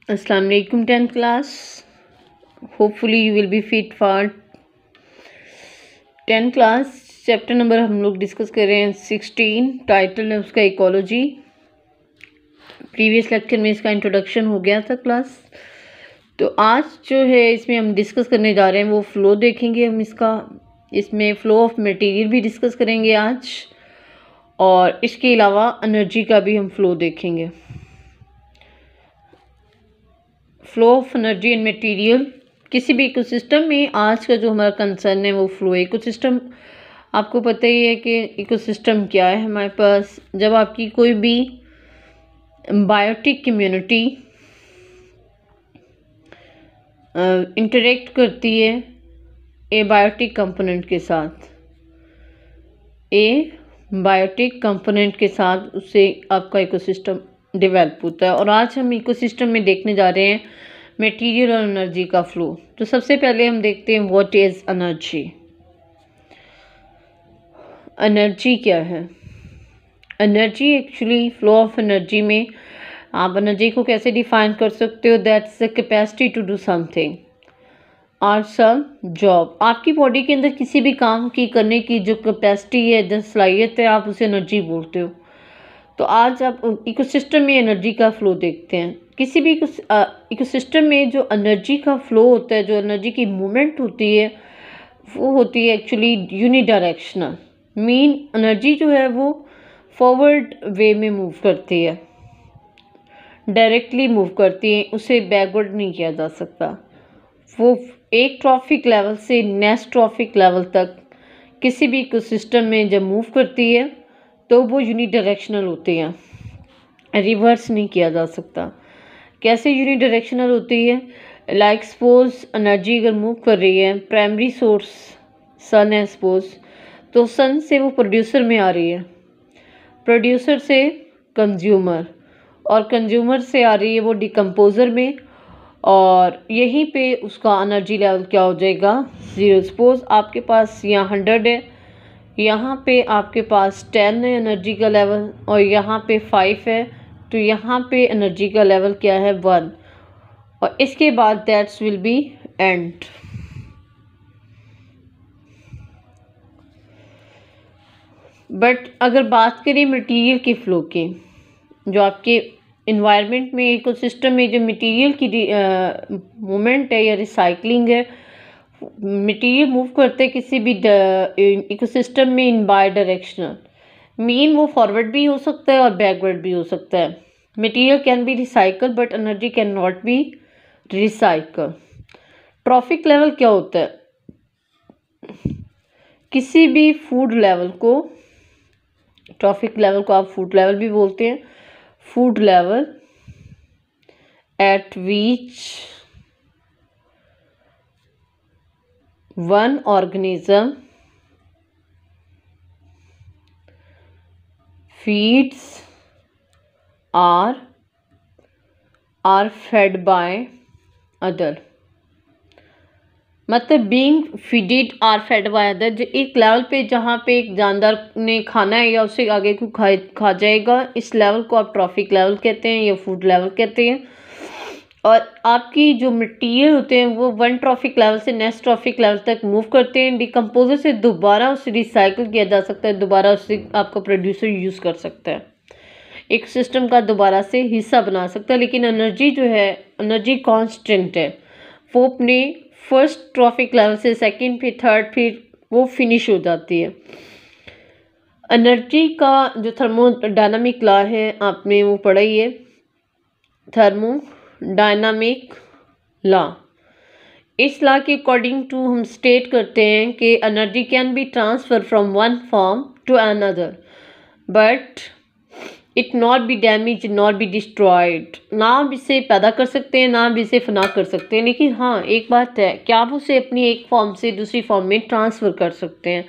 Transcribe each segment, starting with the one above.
Assalamu alaikum 10th class. Hopefully you will be fit for 10th class. Chapter number हम लोग discuss कर रहे हैं 16। टाइटल है उसका इकोलॉजी। प्रीवियस लेक्चर में इसका इंट्रोडक्शन हो गया था क्लास। तो आज जो है इसमें हम डिस्कस करने जा रहे हैं वो फ़्लो देखेंगे हम इसमें फ़्लो ऑफ मटेरियल भी डिस्कस करेंगे आज, और इसके अलावा एनर्जी का भी हम फ़्लो देखेंगे। Flow of energy and material किसी भी इकोसिस्टम में आज का जो हमारा कंसर्न है वो फ्लो। इकोसिस्टम आपको पता ही है कि इकोसिस्टम क्या है। हमारे पास जब आपकी कोई भी बायोटिक कम्युनिटी इंटरेक्ट करती है ए बायोटिक कंपोनेंट के साथ उससे आपका इकोसिस्टम डेवलप होता है। और आज हम इकोसिस्टम में देखने जा रहे हैं मटेरियल और एनर्जी का फ्लो। तो सबसे पहले हम देखते हैं व्हाट इज एनर्जी। एनर्जी क्या है? Energy actually flow of energy में आप एनर्जी को कैसे डिफाइन कर सकते हो? That's the capacity to do something और सम जॉब। आपकी बॉडी के अंदर किसी भी काम की करने की जो कैपेसिटी है, जो सलाहियत है, आप उसे एनर्जी बोलते हो। तो आज आप इकोसिस्टम में एनर्जी का फ्लो देखते हैं। किसी भी इकोसिस्टम में जो एनर्जी का फ्लो होता है, जो एनर्जी की मूवमेंट होती है, वो होती है एक्चुअली यूनिडायरेक्शनल। मीन एनर्जी जो है वो फॉरवर्ड वे में मूव करती है, डायरेक्टली मूव करती है, उसे बैकवर्ड नहीं किया जा सकता। वो एक ट्रॉफिक लेवल से नेक्स्ट ट्रॉफिक लेवल तक किसी भी इकोसिस्टम में जब मूव करती है तो वो यूनिडायरेक्शनल होती है, रिवर्स नहीं किया जा सकता। कैसे यूनिडायरेक्शनल होती है? लाइक सपोज एनर्जी अगर मूव कर रही है, प्राइमरी सोर्स सन है सपोज, तो सन से वो प्रोड्यूसर में आ रही है, प्रोड्यूसर से कंज्यूमर, और कंज्यूमर से आ रही है वो डिकम्पोजर में, और यहीं पे उसका एनर्जी लेवल क्या हो जाएगा? 0। सपोज आपके पास यहाँ 100 है, यहाँ पे आपके पास 10 है एनर्जी का लेवल, और यहाँ पे 5 है, तो यहाँ पे एनर्जी का लेवल क्या है? 1। और इसके बाद that's will be and. But अगर बात करें मटेरियल के फ्लो की, जो आपके इन्वायरमेंट में इकोसिस्टम में जो मटेरियल की मूवमेंट है या रिसाइकलिंग है, मटेरियल मूव करते हैं किसी भी इकोसिस्टम में इन बाय डायरेक्शनल। मीन वो फॉरवर्ड भी हो सकता है और बैकवर्ड भी हो सकता है। Material can be recycle but energy can not be recycle. Trophic level क्या होता है? किसी भी फूड लेवल को, ट्रॉफिक लेवल को आप फूड लेवल भी बोलते हैं। Food level eight which one organism feeds or are fed by other। मतलब बीइंग फीडेड और फेड बाय अदर, जो एक लेवल पे जहाँ पे एक जानदार ने खाना है या उससे आगे को खा जाएगा, इस लेवल को आप ट्रॉफिक लेवल कहते हैं या फूड लेवल कहते हैं। और आपकी जो मटेरियल होते हैं वो वन ट्रॉफिक लेवल से नेक्स्ट ट्रॉफिक लेवल तक मूव करते हैं। डिकम्पोजर से दोबारा उसे रिसाइकिल किया जा सकता है, दोबारा उससे आपका प्रोड्यूसर यूज़ कर सकता है, एक सिस्टम का दोबारा से हिस्सा बना सकता है। लेकिन एनर्जी जो है, एनर्जी कांस्टेंट है, वो अपने फर्स्ट ट्रॉफिक लेवल से सेकंड फिर थर्ड फिर वो फिनिश हो जाती है। एनर्जी का जो थर्मोडायनामिक लॉ है आपने वो पढ़ा ही है, थर्मोडायनामिक लॉ। इस लॉ के अकॉर्डिंग टू हम स्टेट करते हैं कि energy can be transfer from one form to another but it not be damage, not be destroyed. ना आप इसे पैदा कर सकते हैं, ना आप इसे फना कर सकते हैं, लेकिन हाँ एक बात है कि आप उसे अपनी एक फॉर्म से दूसरी फॉर्म में ट्रांसफ़र कर सकते हैं।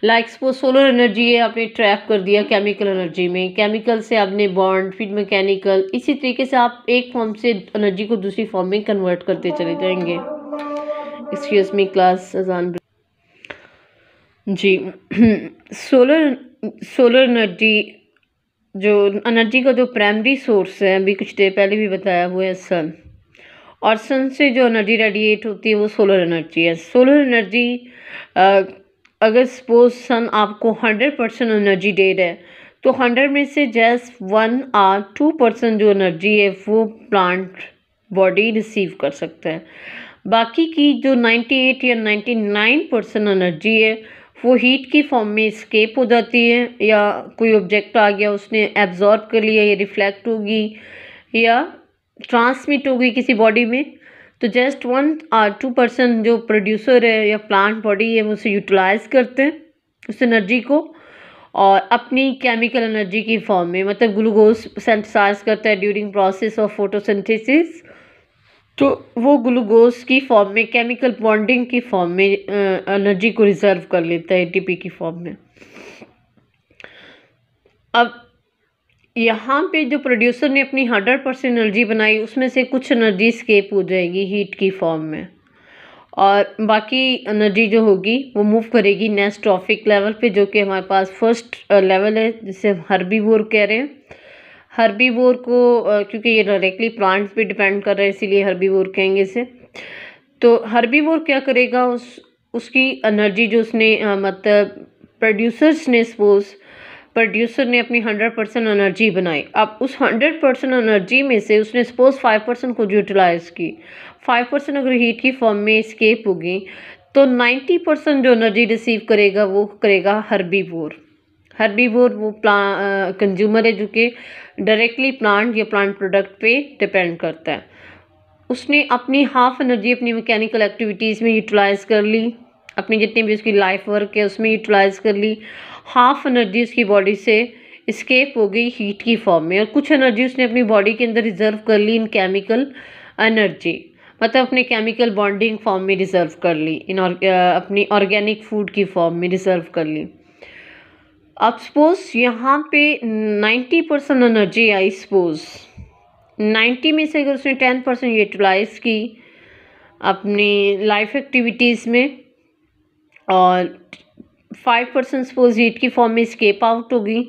लाइक सपोज सोलर एनर्जी है, आपने ट्रैप कर दिया केमिकल एनर्जी में, केमिकल से आपने बॉन्ड, फिर मैकेनिकल, इसी तरीके से आप एक फॉर्म से एनर्जी को दूसरी फॉर्म में कन्वर्ट करते चले जाएंगे। एक्सक्यूज मी क्लास अजान जी। सोलर एनर्जी, जो एनर्जी का जो प्राइमरी सोर्स है, अभी कुछ देर पहले भी बताया, वो है सन। और सन से जो एनर्जी रेडिएट होती है वो सोलर एनर्जी है। सोलर एनर्जी अगर सपोज सन आपको 100% एनर्जी दे रहा है तो 100 में से जस्ट 1 और 2% जो एनर्जी है वो प्लांट बॉडी रिसीव कर सकता है। बाकी की जो 98 या 99% एनर्जी है वो हीट की फॉर्म में स्केप हो जाती है, या कोई ऑब्जेक्ट आ गया उसने एब्जॉर्ब कर लिया, या रिफ्लेक्ट होगी या ट्रांसमिट होगी किसी बॉडी में। तो जस्ट 1 और 2% जो प्रोड्यूसर है या प्लांट बॉडी है वो उसे यूटिलाइज करते हैं उस एनर्जी को, और अपनी केमिकल एनर्जी की फॉर्म में, मतलब ग्लूकोज सिंथेसाइज करता है ड्यूरिंग प्रोसेस ऑफ फोटोसिंथेसिस, तो वो ग्लूकोज की फॉर्म में केमिकल बॉन्डिंग की फॉर्म में एनर्जी को रिजर्व कर लेता है एटीपी की फॉर्म में। अब यहाँ पे जो प्रोड्यूसर ने अपनी 100% एनर्जी बनाई उसमें से कुछ एनर्जी स्केप हो जाएगी हीट की फॉर्म में, और बाकी एनर्जी जो होगी वो मूव करेगी नेक्स्ट ट्रॉफिक लेवल पे, जो कि हमारे पास फर्स्ट लेवल है जिसे हम हर्बीवोर कह रहे हैं। हर्बीवोर को क्योंकि ये डायरेक्टली प्लांट्स पे डिपेंड कर रहा है इसीलिए हर्बीवोर कहेंगे इसे। तो हर्बीवोर क्या करेगा, उसकी एनर्जी जो उसने मतलब प्रोड्यूसर ने अपनी 100% एनर्जी बनाई। अब उस 100% एनर्जी में से उसने सपोज 5% को यूटिलाइज की, 5% अगर हीट की फॉर्म में स्केप होगी तो 90% जो एनर्जी रिसीव करेगा वो करेगा हर्बीवोर। हर्बीवोर वो कंज्यूमर है जो कि डायरेक्टली प्लांट या प्लांट प्रोडक्ट पे डिपेंड करता है। उसने अपनी हाफ एनर्जी अपनी मैकेनिकल एक्टिविटीज़ में यूटिलाइज कर ली, अपनी जितनी भी उसकी लाइफ वर्क है उसमें यूटिलाइज कर ली। हाफ एनर्जी उसकी बॉडी से स्केप हो गई हीट की फॉर्म में, और कुछ एनर्जी उसने अपनी बॉडी के अंदर रिजर्व कर ली इन केमिकल एनर्जी, मतलब अपने केमिकल बॉन्डिंग फॉर्म में रिजर्व कर ली, अपनी ऑर्गेनिक फूड की फॉर्म में रिजर्व कर ली। अब सपोज यहाँ पे 90% एनर्जी आई, सपोज 90 में से अगर उसने 10% यूटिलाइज की अपनी लाइफ एक्टिविटीज़ में, और 5% सपोज हीट की फॉर्म में स्केप आउट होगी,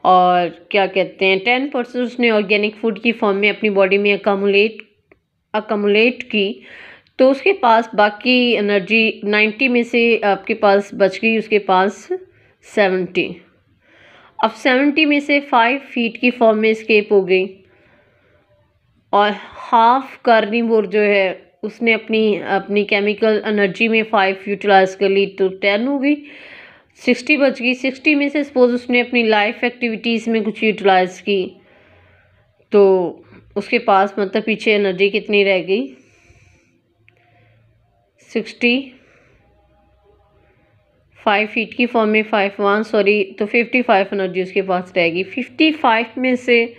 और क्या कहते हैं 10% उसने ऑर्गेनिक फूड की फॉर्म में अपनी बॉडी में अकमुलेट की, तो उसके पास बाकी एनर्जी 90 में से आपके पास बच गई उसके पास 70। अब 70 में से 5 हीट की फॉर्म में स्केप हो गई, और हाफ कार्निवोर जो है उसने अपनी केमिकल एनर्जी में 5 यूटिलाइज कर ली, तो 10 हो गई, 60 बच गई। 60 में से सपोज उसने अपनी लाइफ एक्टिविटीज़ में कुछ यूटिलाइज की, तो उसके पास मतलब पीछे एनर्जी कितनी रह गई, 60, 5 हीट की फॉर्म में 55 एनर्जी उसके पास रहेगी। 55 में से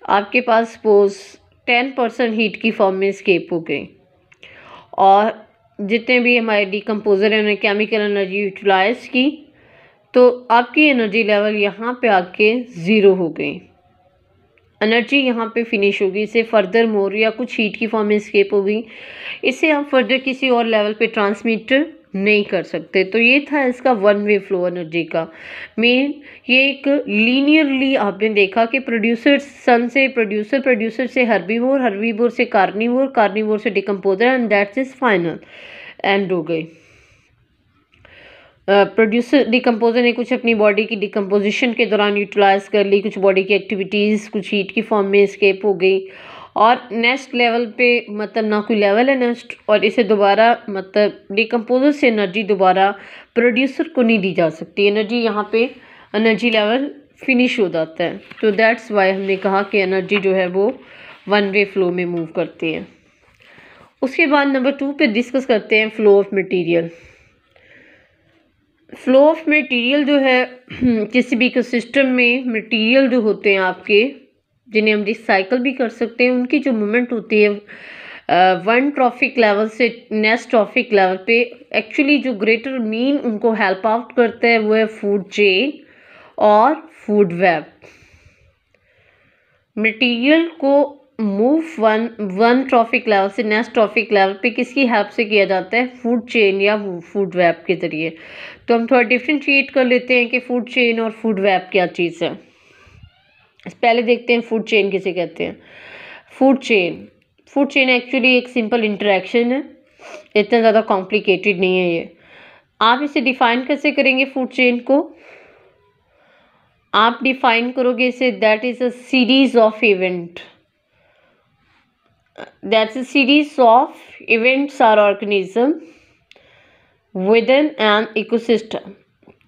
आपके पास सपोज 10% हीट की फॉर्म में स्केप हो गई, और जितने भी हमारे डिकम्पोजर हैं उन्हें केमिकल एनर्जी यूटिलाइज की, तो आपकी एनर्जी लेवल यहाँ पे आके 0 हो गई, एनर्जी यहाँ पे फिनिश होगी। इसे फर्दर मोर या कुछ हीट की फॉर्म में स्केप हो गई, इसे हम फर्दर किसी और लेवल पे ट्रांसमिट नहीं कर सकते। तो ये था इसका वन वे फ्लो एनर्जी का मेन। ये एक लीनियरली आपने देखा कि प्रोड्यूसर से हर्बीवोर से कार्निवोर से decomposer, and that's is final and हो गई। प्रोड्यूसर डिकम्पोजर ने कुछ अपनी बॉडी की डिकम्पोजिशन के दौरान यूटिलाइज कर ली, कुछ बॉडी की एक्टिविटीज़ कुछ हीट की फॉर्म में स्केप हो गई, और नेक्स्ट लेवल पे मतलब ना कोई लेवल है नेक्स्ट, और इसे दोबारा मतलब डिकम्पोजर से एनर्जी दोबारा प्रोड्यूसर को नहीं दी जा सकती, एनर्जी यहाँ पे एनर्जी लेवल फिनिश हो जाता है। तो दैट्स वाई हमने कहा कि एनर्जी जो है वो वन वे फ्लो में मूव करती है। उसके बाद नंबर 2 पे डिस्कस करते हैं flow of material. Flow of material जो है किसी भी इकोसिस्टम में मटेरियल जो होते हैं आपके, जिन्हें हम रिसाइकल भी कर सकते हैं, उनकी जो मूवमेंट होती है वन ट्रॉफिक लेवल से नेक्स्ट ट्रॉफिक लेवल पे, एक्चुअली जो ग्रेटर मीन उनको हेल्प आउट करता है वो है फूड चेन और फूड वेब। मटेरियल को मूव वन ट्रॉफिक लेवल से नेक्स्ट ट्रॉफिक लेवल पे किसकी हेल्प से किया जाता है, फूड चेन या फूड वेब के ज़रिए। तो हम थोड़ा डिफ्रेंशिएट कर लेते हैं कि फूड चेन और फूड वेब क्या चीज़ है। पहले देखते हैं फूड चेन किसे कहते हैं। फूड चेन एक्चुअली एक सिंपल इंटरेक्शन है, इतना ज़्यादा कॉम्प्लिकेटेड नहीं है ये। आप इसे डिफाइन कैसे करेंगे फूड चेन को? आप डिफाइन करोगे इसे that is a series of event, that's a series of events or organism within an ecosystem.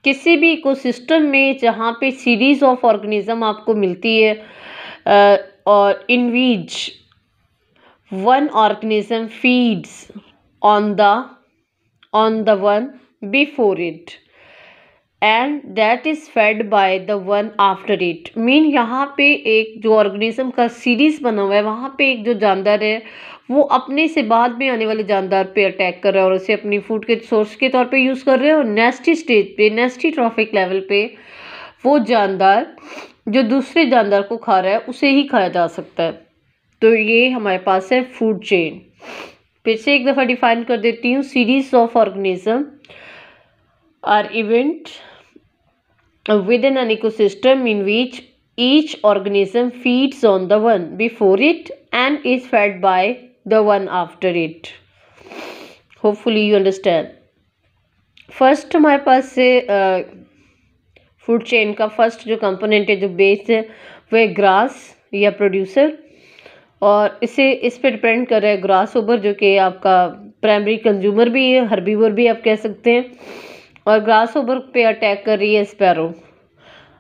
किसी भी इकोसिस्टम में जहाँ पे सीरीज ऑफ ऑर्गेनिज्म आपको मिलती है और in which one organism feeds on the one before it and that is fed by the one after it. Mean यहाँ पे एक जो ऑर्गेनिज्म का सीरीज बना हुआ है, वहाँ पे एक जो जानदार है वो अपने से बाद में आने वाले जानदार पे अटैक कर रहा है और उसे अपनी फूड के सोर्स के तौर पे यूज़ कर रहे हैं। और नेस्टी स्टेज पे, नेस्टी ट्रॉफिक लेवल पे वो जानदार जो दूसरे जानदार को खा रहा है उसे ही खाया जा सकता है। तो ये हमारे पास है फूड चेन। फिर से एक दफ़ा डिफाइन कर देती हूँ, series of organism or event within an ecosystem in which each organism feeds on the one before it and is fed by the one after it. Hopefully you understand. First हमारे पास से food chain का first जो component है, जो base है, वो है grass या प्रोड्यूसर। और इस पे डिपेंड कर रहा है ग्रास ओवर, जो कि आपका प्राइमरी कंज्यूमर भी है, हर्बीवर भी आप कह सकते हैं। और ग्रास ओवर पे अटैक कर रही है स्पैरो।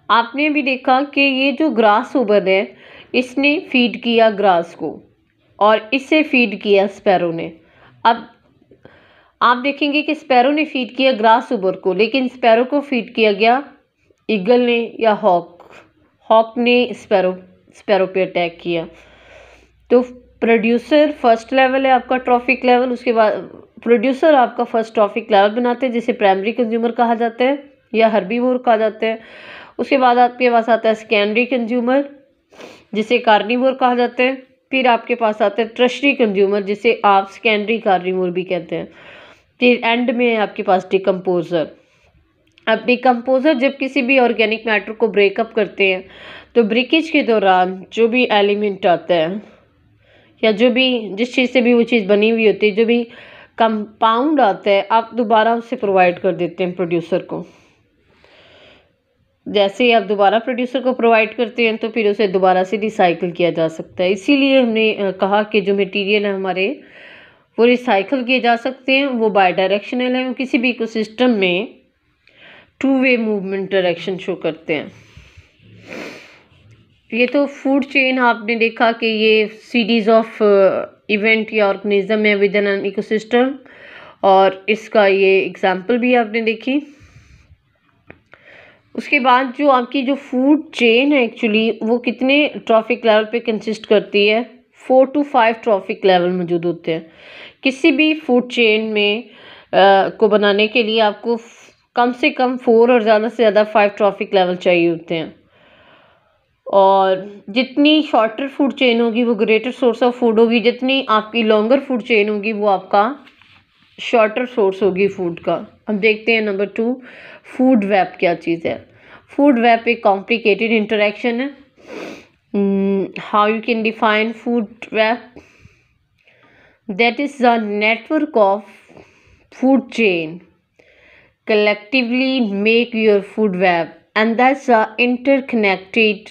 आपने भी देखा कि ये जो ग्रास ओवर है इसने फीड किया ग्रास को और इससे फीड किया स्पैरो ने। अब आप देखेंगे कि स्पैरो ने फीड किया ग्रास ओवर को, लेकिन स्पैरो को फीड किया गया ईगल ने या हॉक ने स्पैरो पे अटैक किया। तो प्रोड्यूसर फर्स्ट लेवल है आपका ट्रॉफिक लेवल, उसके बाद प्रोड्यूसर आपका फर्स्ट ट्रॉफिक लेवल बनाते हैं जिसे प्राइमरी कंज्यूमर कहा जाता है या हर्बीवोर कहा जाता है। उसके बाद आपके पास आता है सेकेंडरी कंज्यूमर जिसे कार्निवोर कहा जाता है। फिर आपके पास आता है टर्शरी कंज्यूमर जिसे आप सेकेंडरी कार्निवोर भी कहते हैं। फिर एंड में है आपके पास डिकम्पोजर। अब डिकम्पोजर जब किसी भी ऑर्गेनिक मैटर को ब्रेकअप करते हैं तो ब्रेकेज के दौरान जो भी एलिमेंट आता है या जो भी जिस चीज़ से भी वो चीज़ बनी हुई होती है, जो भी कंपाउंड आता है, आप दोबारा उसे प्रोवाइड कर देते हैं प्रोड्यूसर को। जैसे ही आप दोबारा प्रोड्यूसर को प्रोवाइड करते हैं तो फिर उसे दोबारा से रिसाइकिल किया जा सकता है। इसीलिए हमने कहा कि जो मटेरियल है हमारे वो रिसाइकिल किए जा सकते हैं, वो बाय डायरेक्शनल है, वो किसी भी इकोसिस्टम में two way movement direction show करते हैं। ये तो फूड चेन आपने देखा कि ये सीरीज ऑफ इवेंट या ऑर्गेनिज्म है विद इन एन इकोसिस्टम, और इसका ये एग्जांपल भी आपने देखी। उसके बाद जो आपकी जो फूड चेन है एक्चुअली वो कितने ट्रॉफिक लेवल पे कंसिस्ट करती है? 4 to 5 ट्रॉफिक लेवल मौजूद होते हैं। किसी भी फूड चेन में को बनाने के लिए आपको कम से कम 4 और ज़्यादा से ज़्यादा 5 ट्रॉफिक लेवल चाहिए होते हैं। और जितनी शॉर्टर फूड चेन होगी वो ग्रेटर सोर्स ऑफ फूड होगी, जितनी आपकी लॉन्गर फूड चेन होगी वो आपका शॉर्टर सोर्स होगी फूड का। अब देखते हैं नंबर 2, फूड वेब क्या चीज़ है। फूड वेब एक कॉम्प्लिकेटेड इंटरेक्शन है। How you can define food web? That is the network of food chain collectively make your food web, and that's a interconnected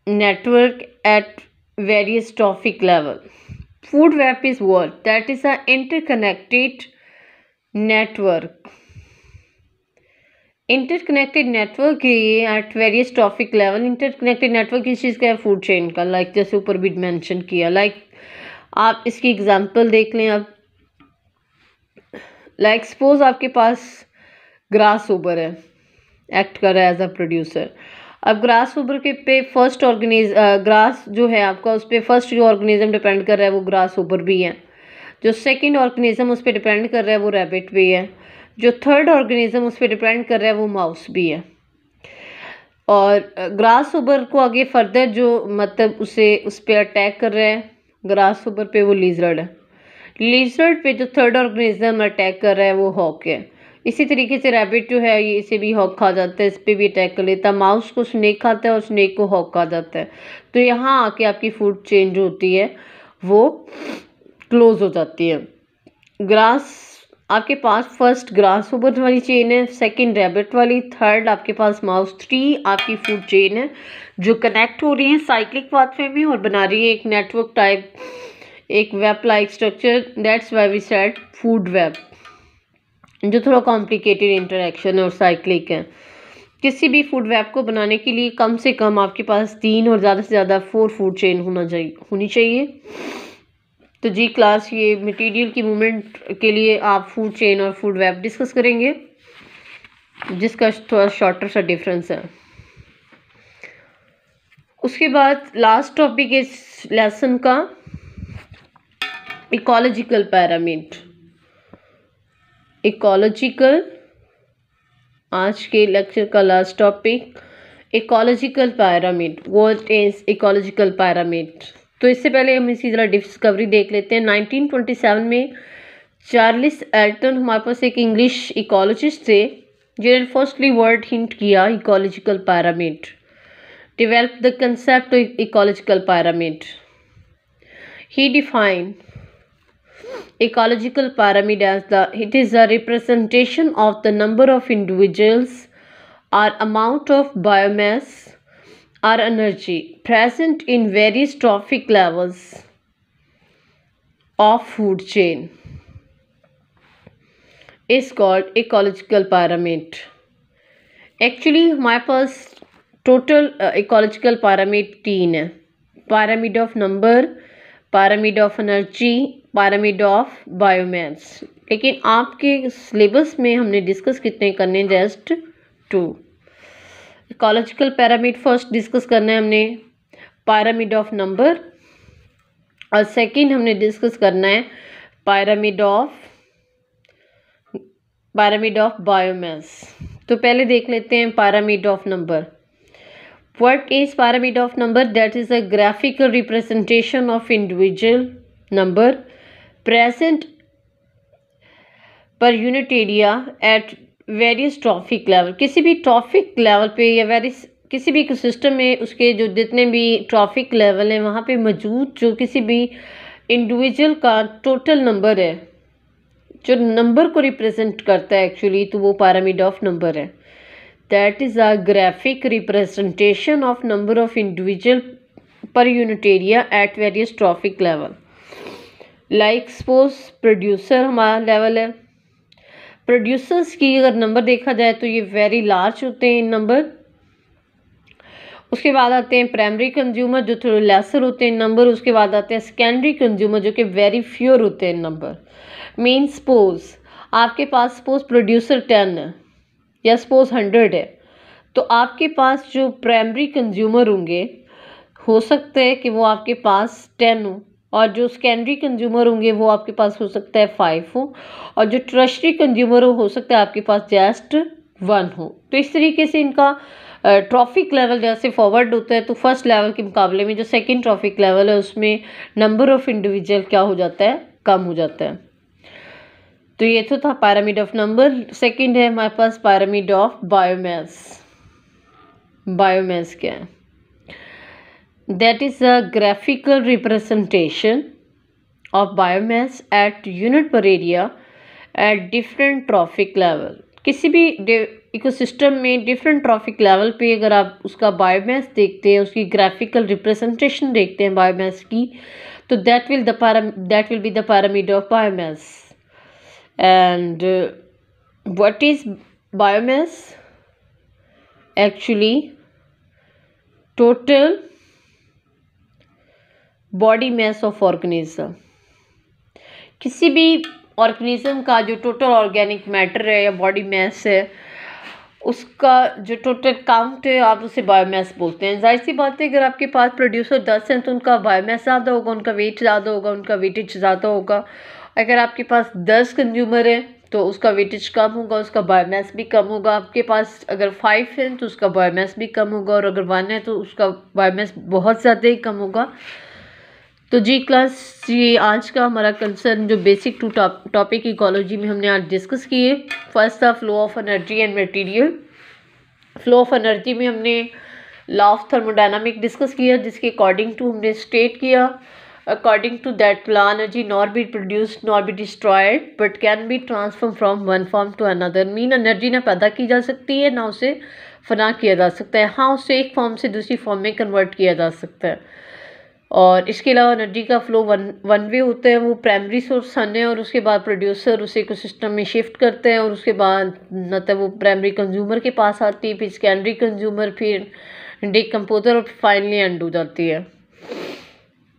network at various trophic level. Food web is what? That is a interconnected network. Interconnected network है ये at various trophic level. Interconnected network किस चीज़ का है? Food chain का। Like जैसे ऊपर भी mention किया, लाइक आप इसकी एग्जांपल देख लें। आप लाइक सपोज आपके पास ग्रास ओवर है, एक्ट कर रहा है एज अ प्रोड्यूसर। अब ग्रास ओवर के पे फर्स्ट ग्रास जो है आपका, उस पर फर्स्ट जो ऑर्गेनिज्म डिपेंड कर रहा है वो ग्रास ओवर भी है। जो सेकंड ऑर्गेनिज्म उस पर डिपेंड कर रहा है वो रैबिट भी है। जो थर्ड ऑर्गेनिज्म उस पर डिपेंड कर रहा है वो माउस भी है। और ग्रास ओवर को आगे फर्दर जो मतलब उस पर अटैक कर रहा है ग्रास ओवर पे वो लिजर्ड है। लिजर्ड पे जो थर्ड ऑर्गेनिज्म अटैक कर रहा है वो हॉक है। इसी तरीके से रैबिट जो है ये इसे भी हॉक खा जाता है, इस पर भी अटैक कर लेता है। माउस को स्नेक खाता है और स्नेक को हॉक खा जाता है। तो यहाँ आके आपकी फूड चेन जो होती है वो क्लोज हो जाती है। ग्रास आपके पास फर्स्ट ग्रास ऊपर वाली चेन है, सेकंड रैबिट वाली, थर्ड आपके पास माउस, 3 आपकी फूड चेन है जो कनेक्ट हो रही है साइक्लिक पाथवे में और बना रही है एक नेटवर्क टाइप, एक web like structure. That's why we said food web, जो थोड़ा कॉम्प्लिकेटेड इंटरेक्शन है और साइक्लिक है। किसी भी फूड वेब को बनाने के लिए कम से कम आपके पास 3 और ज़्यादा से ज़्यादा 4 फूड चेन होनी चाहिए। तो जी क्लास ये मटेरियल की मूवमेंट के लिए आप फूड चेन और फूड वेब डिस्कस करेंगे, जिसका थोड़ा शॉर्टर सा डिफरेंस है। उसके बाद लास्ट टॉपिक इस लेसन का इकोलॉजिकल पैरामीड। इकोलॉजिकल, आज के लेक्चर का last topic ecological pyramid. What is ecological pyramid? तो इससे पहले हम इसी तरह डिस्कवरी देख लेते हैं। 1927 में चार्ल्स एल्टन हमारे पास एक इंग्लिश इकोलॉजिस्ट थे जिन्होंने फर्स्टली वर्ड हिंट किया ecological pyramid, develop the concept of ecological pyramid. He define ecological pyramid as it is a representation of the number of individuals or amount of biomass or energy present in various trophic levels of food chain is called ecological pyramid. Actually हमारे पास total ecological pyramid 3 है: pyramid of number, pyramid of energy, pyramid of biomass। लेकिन आपके syllabus में हमने discuss कितने करने, just 2। Ecological pyramid first discuss करना है हमने pyramid of number, और सेकंड हमने डिस्कस करना है pyramid of biomass। तो पहले देख लेते हैं pyramid of number। What is pyramid of number? That is a graphical representation of individual number present per unit area at various trophic level। किसी भी ट्रॉफिक लेवल पे या किसी भी सिस्टम में उसके जो जितने भी ट्रॉफिक लेवल हैं वहाँ पे मौजूद जो किसी भी इंडिविजुअल का टोटल नंबर है, जो नंबर को रिप्रेजेंट करता है एक्चुअली, तो वो pyramid of number है। That is a graphic representation of number of individual per unit area at various trophic level। Like suppose producer हमारा लेवल है, प्रोड्यूसर्स की अगर नंबर देखा जाए तो ये वेरी लार्ज होते हैं इन नंबर। उसके बाद आते हैं प्राइमरी कंज्यूमर जो थोड़े लेसर होते हैं नंबर। उसके बाद आते हैं सेकेंडरी कंज्यूमर जो कि वेरी फ्यूअर होते हैं नंबर। मीन सपोज आपके पास सपोज प्रोड्यूसर 10 है या सपोज 100 है, तो आपके पास जो प्राइमरी कंज्यूमर होंगे हो सकता है कि वो आपके पास 10 हो, और जो सेकेंडरी कंज्यूमर होंगे वो आपके पास हो सकता है 5 हो, और जो टर्शरी कंज्यूमर हो सकता है आपके पास जस्ट 1 हो। तो इस तरीके से इनका ट्रॉफिक लेवल जैसे फॉरवर्ड होता है, तो फर्स्ट लेवल के मुकाबले में जो सेकंड ट्रॉफिक लेवल है उसमें नंबर ऑफ इंडिविजुअल क्या हो जाता है, कम हो जाता है। तो ये तो था pyramid ऑफ नंबर। सेकंड है हमारे पास pyramid ऑफ बायोमास। बायोमास क्या है? That is a graphical representation of biomass at unit per area at different trophic level. किसी भी इकोसिस्टम में डिफरेंट ट्रॉफिक लेवल पे अगर आप उसका बायोमास देखते हैं, उसकी ग्राफिकल रिप्रेजेंटेशन देखते हैं बायोमास की, तो that will be the pyramid of biomass. And what is biomass? Actually total body mass of organism। किसी भी ऑर्गेनिज्म का जो टोटल ऑर्गेनिक मैटर है या बॉडी मास है, उसका जो टोटल काउंट है आप उसे बायोमास बोलते हैं। जाहिर सी बात है अगर आपके पास प्रोड्यूसर 10 हैं तो उनका बायोमास ज़्यादा होगा, उनका वेट ज़्यादा होगा, उनका वेटेज ज़्यादा होगा। अगर आपके पास 10 कंज्यूमर है तो उसका वेटेज कम होगा, उसका बायोमास भी कम होगा। आपके पास अगर 5 हैं तो उसका बायोमास भी कम होगा, और अगर 1 है तो उसका बायोमास बहुत ज़्यादा ही कम होगा। तो जी क्लास ये आज का हमारा कंसर्न जो बेसिक 2 टॉपिक इकोलॉजी में हमने आज डिस्कस किए। फर्स्ट था flow of energy and material. Flow of energy में हमने लॉ ऑफ थर्मोडायनामिक डिस्कस किया, जिसके अकॉर्डिंग टू हमने स्टेट किया according to that law energy not be produced nor be destroyed but can be transformed from one form to another। Mean energy ना पैदा की जा सकती है ना उसे फना किया जा सकता है, हाँ उसे एक फॉर्म से दूसरी फॉर्म में कन्वर्ट किया जा सकता है। और इसके अलावा एनर्जी का फ्लो वन वे होता है, वो प्राइमरी सोर्स सन है और उसके बाद प्रोड्यूसर उसे इकोसिस्टम में शिफ्ट करते हैं और उसके बाद मतलब वो प्राइमरी कंज्यूमर के पास आती है, फिर सेकेंडरी कंज्यूमर, फिर डिकम्पोजर और फाइनली एंड हो जाती है।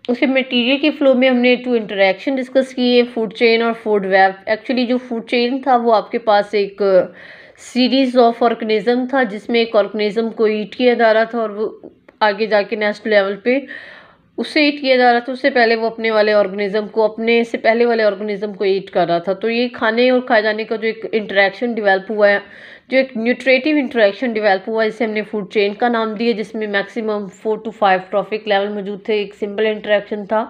उसके मटेरियल के फ्लो में हमने 2 इंटरेक्शन डिस्कस किए, फूड चेन और फूड वेब। एक्चुअली जो फूड चेन था वो आपके पास एक सीरीज़ ऑफ ऑर्गेनिज्म था जिसमें एक ऑर्गेनिज्म को ईट किया जा रहा था और वो आगे जाके नेक्स्ट लेवल पे उससे ईट किया जा रहा था, उससे पहले वो अपने वाले ऑर्गेनिज्म को अपने से पहले वाले ऑर्गेनिज्म को ईट कर रहा था। तो ये खाने और खाए जाने का जो एक इंटरेक्शन डेवलप हुआ है, जो एक न्यूट्रेटिव इंटरेक्शन डेवलप हुआ है, इसे हमने फूड चेन का नाम दिया, जिसमें मैक्सिमम 4 to 5 ट्रॉफिक लेवल मौजूद थे। एक सिंपल इंटरेक्शन था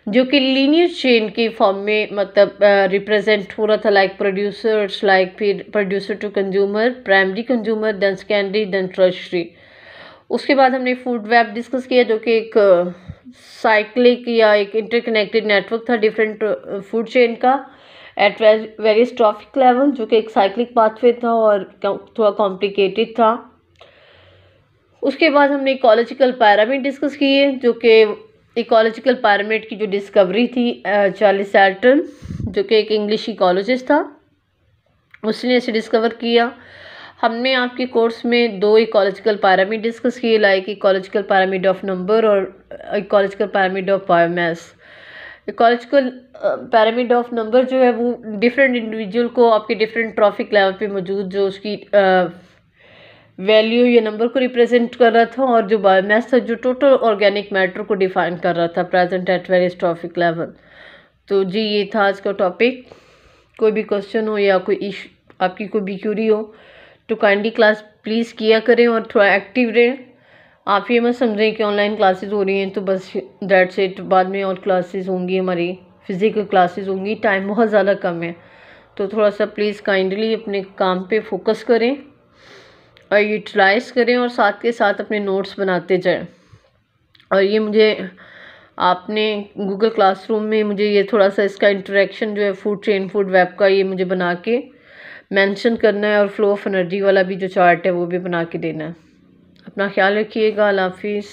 जो कि लीनियर चेन के फॉर्म में मतलब रिप्रेजेंट हो रहा था, लाइक प्रोड्यूसर्स, लाइक फिर producer to consumer, primary consumer, then secondary, then tertiary. उसके बाद हमने फूड वेब डिस्कस किया जो कि एक साइक्लिक या एक इंटरकनेक्टेड नेटवर्क था डिफरेंट फूड चेन का एट वेरियस ट्रॉफिक लेवल, जो कि एक साइक्लिक पाथवे था और थोड़ा कॉम्प्लिकेटेड था। उसके बाद हमने इकोलॉजिकल पैरामिड डिस्कस किए, जो कि इकोलॉजिकल पैरामिड की जो डिस्कवरी थी चार्ल्स एल्टन, जो कि एक इंग्लिश इकोलॉजिस्ट था, उसने इसे डिस्कवर किया। हमने आपके कोर्स में 2 इकोलॉजिकल पैरामिड डिस्कस किए, like ecological pyramid of number और ecological pyramid of biomass. Ecological pyramid of number जो है वो डिफरेंट इंडिविजुअल को आपके डिफरेंट ट्रॉफिक लेवल पे मौजूद जो उसकी वैल्यू या नंबर को रिप्रेजेंट कर रहा था, और जो बायोमास था जो टोटल ऑर्गेनिक मैटर को डिफाइन कर रहा था present at various trophic level. तो जी ये था आज का टॉपिक। कोई भी क्वेश्चन हो या कोई इशू आपकी कोई भी क्यूरी हो तो काइंडली क्लास प्लीज़ किया करें और थोड़ा एक्टिव रहें। आप ये मत समझें कि ऑनलाइन क्लासेस हो रही हैं तो बस दैट्स इट, बाद में और क्लासेस होंगी, हमारी फिज़िकल क्लासेस होंगी, टाइम बहुत ज़्यादा कम है। तो थोड़ा सा प्लीज़ काइंडली अपने काम पे फोकस करें और यूटिलाइज़ करें और साथ के साथ अपने नोट्स बनाते जाएं। और ये मुझे आपने गूगल क्लासरूम में मुझे ये थोड़ा सा इसका इंटरेक्शन जो है फूड चेन फूड वेब का ये मुझे बना के मेंशन करना है, और फ्लो ऑफ एनर्जी वाला भी जो चार्ट है वो भी बना के देना है। अपना ख्याल रखिएगा। अल्लाह हाफिज़।